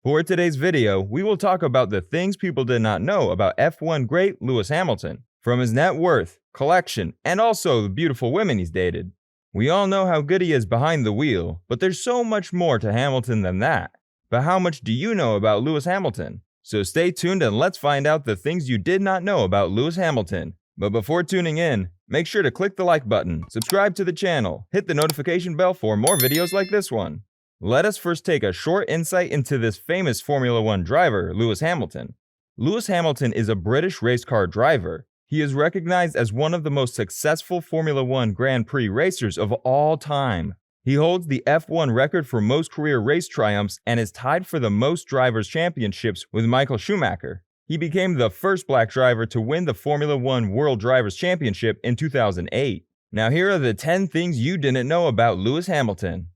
For today's video, we will talk about the things people did not know about F1 great Lewis Hamilton, from his net worth, collection, and also the beautiful women he's dated. We all know how good he is behind the wheel, but there's so much more to Hamilton than that. But how much do you know about Lewis Hamilton? So stay tuned and let's find out the things you did not know about Lewis Hamilton. But before tuning in, make sure to click the like button, subscribe to the channel, hit the notification bell for more videos like this one. Let us first take a short insight into this famous Formula One driver, Lewis Hamilton. Lewis Hamilton is a British race car driver. He is recognized as one of the most successful Formula One Grand Prix racers of all time. He holds the F1 record for most career race triumphs and is tied for the most drivers' championships with Michael Schumacher. He became the first black driver to win the Formula One World Drivers' Championship in 2008. Now here are the 10 things you didn't know about Lewis Hamilton.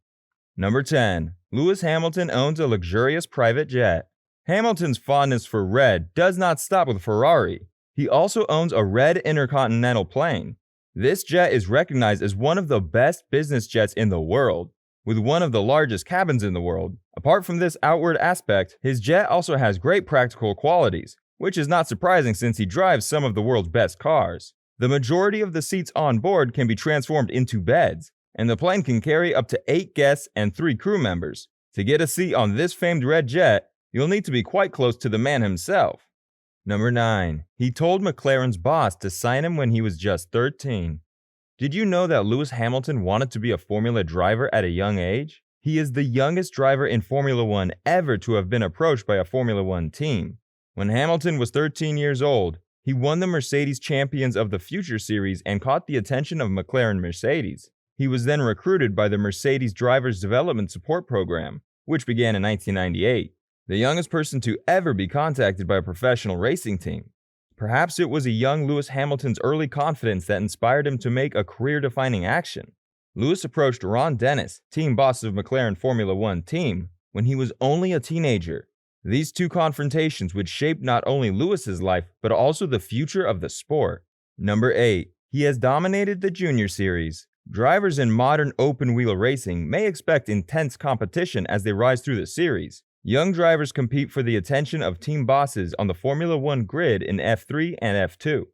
Number 10. Lewis Hamilton owns a luxurious private jet. Hamilton's fondness for red does not stop with Ferrari. He also owns a red intercontinental plane. This jet is recognized as one of the best business jets in the world, with one of the largest cabins in the world. Apart from this outward aspect, his jet also has great practical qualities, which is not surprising since he drives some of the world's best cars. The majority of the seats on board can be transformed into beds, and the plane can carry up to 8 guests and 3 crew members. To get a seat on this famed red jet, you'll need to be quite close to the man himself. Number 9. He told McLaren's boss to sign him when he was just 13. Did you know that Lewis Hamilton wanted to be a Formula driver at a young age? He is the youngest driver in Formula One ever to have been approached by a Formula One team. When Hamilton was 13 years old, he won the Mercedes Champions of the Future series and caught the attention of McLaren Mercedes. He was then recruited by the Mercedes Drivers Development Support Program, which began in 1998, the youngest person to ever be contacted by a professional racing team. Perhaps it was a young Lewis Hamilton's early confidence that inspired him to make a career-defining action. Lewis approached Ron Dennis, team boss of McLaren Formula One team, when he was only a teenager. These two confrontations would shape not only Lewis's life, but also the future of the sport. Number 8. He has dominated the Junior Series. Drivers in modern open-wheel racing may expect intense competition as they rise through the series. Young drivers compete for the attention of team bosses on the Formula One grid in F3 and F2.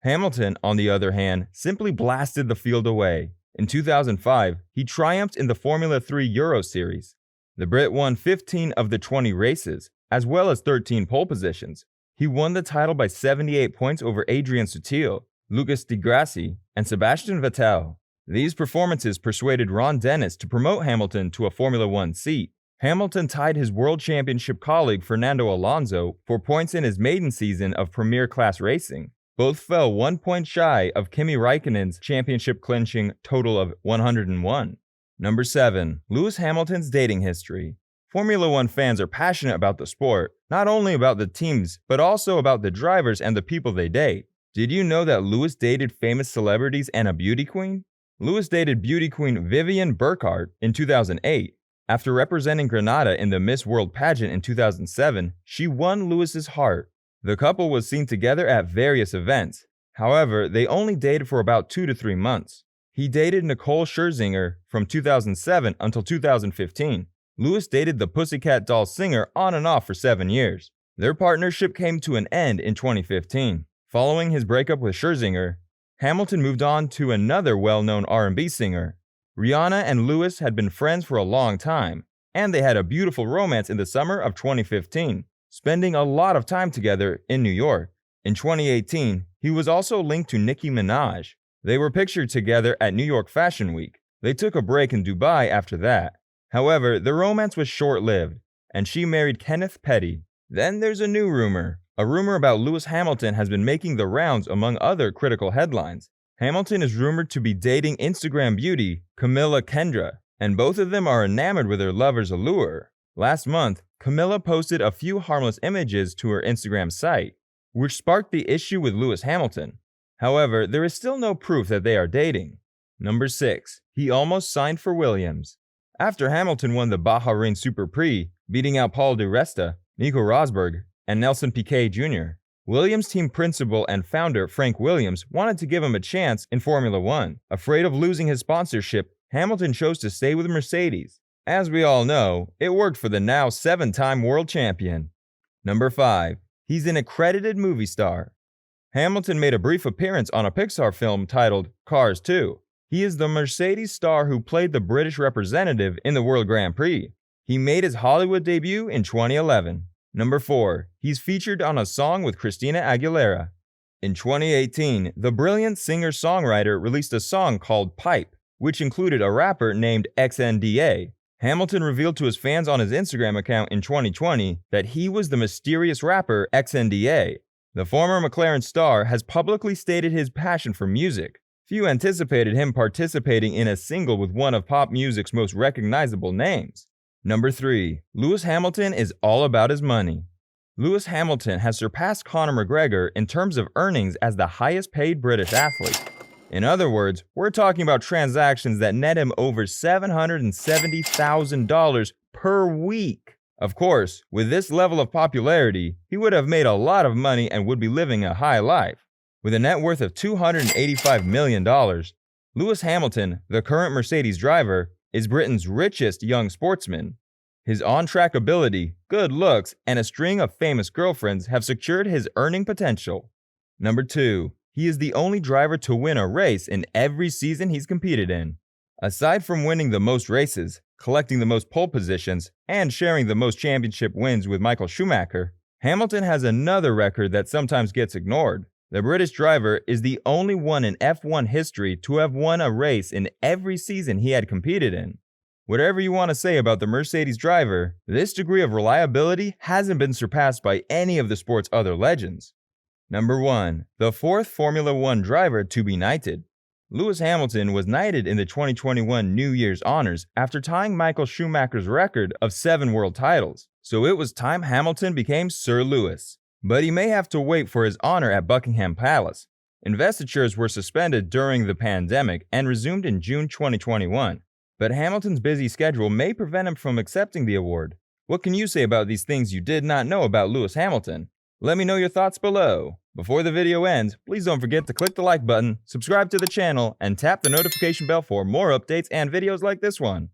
Hamilton, on the other hand, simply blasted the field away. In 2005, he triumphed in the Formula 3 Euro Series. The Brit won 15 of the 20 races, as well as 13 pole positions. He won the title by 78 points over Adrian Sutil, Lucas Di Grassi, and Sebastian Vettel. These performances persuaded Ron Dennis to promote Hamilton to a Formula One seat. Hamilton tied his world championship colleague Fernando Alonso for points in his maiden season of Premier Class racing. Both fell 1 point shy of Kimi Räikkönen's championship-clinching total of 101. Number 7. Lewis Hamilton's dating history. Formula One fans are passionate about the sport, not only about the teams, but also about the drivers and the people they date. Did you know that Lewis dated famous celebrities and a beauty queen? Lewis dated beauty queen VIVIAN BURKHARDT in 2008. After representing Grenada in the Miss World pageant in 2007, she won Lewis's heart. The couple was seen together at various events. However, they only dated for about 2 to 3 months. He dated NICOLE SCHERZINGER from 2007 until 2015. Lewis dated the Pussycat Dolls singer on and off for 7 years. Their partnership came to an end in 2015. Following his breakup with Scherzinger, Hamilton moved on to another well-known R&B singer. Rihanna and Lewis had been friends for a long time, and they had a beautiful romance in the summer of 2015, spending a lot of time together in New York. In 2018, he was also linked to Nicki Minaj. They were pictured together at New York Fashion Week. They took a break in Dubai after that. However, the romance was short-lived, and she married Kenneth Petty. Then there's a new rumor. A rumor about Lewis Hamilton has been making the rounds among other critical headlines. Hamilton is rumored to be dating Instagram beauty CAMILLA KENDRA, and both of them are enamored with their lover's allure. Last month, CAMILLA posted a few harmless images to her Instagram site, which sparked the issue with Lewis Hamilton. However, there is still no proof that they are dating. Number 6. He almost signed for Williams. After Hamilton won the Bahrain Super Prix, beating out Paul di Resta, Nico Rosberg, and Nelson Piquet Jr., Williams team principal and founder Frank Williams wanted to give him a chance in Formula One. Afraid of losing his sponsorship, Hamilton chose to stay with Mercedes. As we all know, it worked for the now 7-time world champion. Number 5. He's an accredited movie star. Hamilton made a brief appearance on a Pixar film titled Cars 2. He is the Mercedes star who played the British representative in the World Grand Prix. He made his Hollywood debut in 2011. Number 4. He's featured on a song with Christina Aguilera. In 2018, the brilliant singer-songwriter released a song called Pipe, which included a rapper named XNDA. Hamilton revealed to his fans on his Instagram account in 2020 that he was the mysterious rapper XNDA. The former McLaren star has publicly stated his passion for music. Few anticipated him participating in a single with one of pop music's most recognizable names. Number 3. Lewis Hamilton is all about his money. Lewis Hamilton has surpassed Conor McGregor in terms of earnings as the highest paid British athlete. In other words, we're talking about transactions that net him over $770,000 per week. Of course, with this level of popularity, he would have made a lot of money and would be living a high life. With a net worth of $285 million, Lewis Hamilton, the current Mercedes driver, is Britain's richest young sportsman. His on-track ability, good looks, and a string of famous girlfriends have secured his earning potential. Number 2. He is the only driver to win a race in every season he's competed in. Aside from winning the most races, collecting the most pole positions, and sharing the most championship wins with Michael Schumacher, Hamilton has another record that sometimes gets ignored. The British driver is the only one in F1 history to have won a race in every season he had competed in. Whatever you want to say about the Mercedes driver, this degree of reliability hasn't been surpassed by any of the sport's other legends. Number 1. The fourth Formula 1 driver to be knighted. Lewis Hamilton was knighted in the 2021 New Year's honors after tying Michael Schumacher's record of 7 world titles, so it was time Hamilton became Sir Lewis. But he may have to wait for his honor at Buckingham Palace. Investitures were suspended during the pandemic and resumed in June 2021, but Hamilton's busy schedule may prevent him from accepting the award. What can you say about these things you did not know about Lewis Hamilton? Let me know your thoughts below. Before the video ends, please don't forget to click the like button, subscribe to the channel, and tap the notification bell for more updates and videos like this one.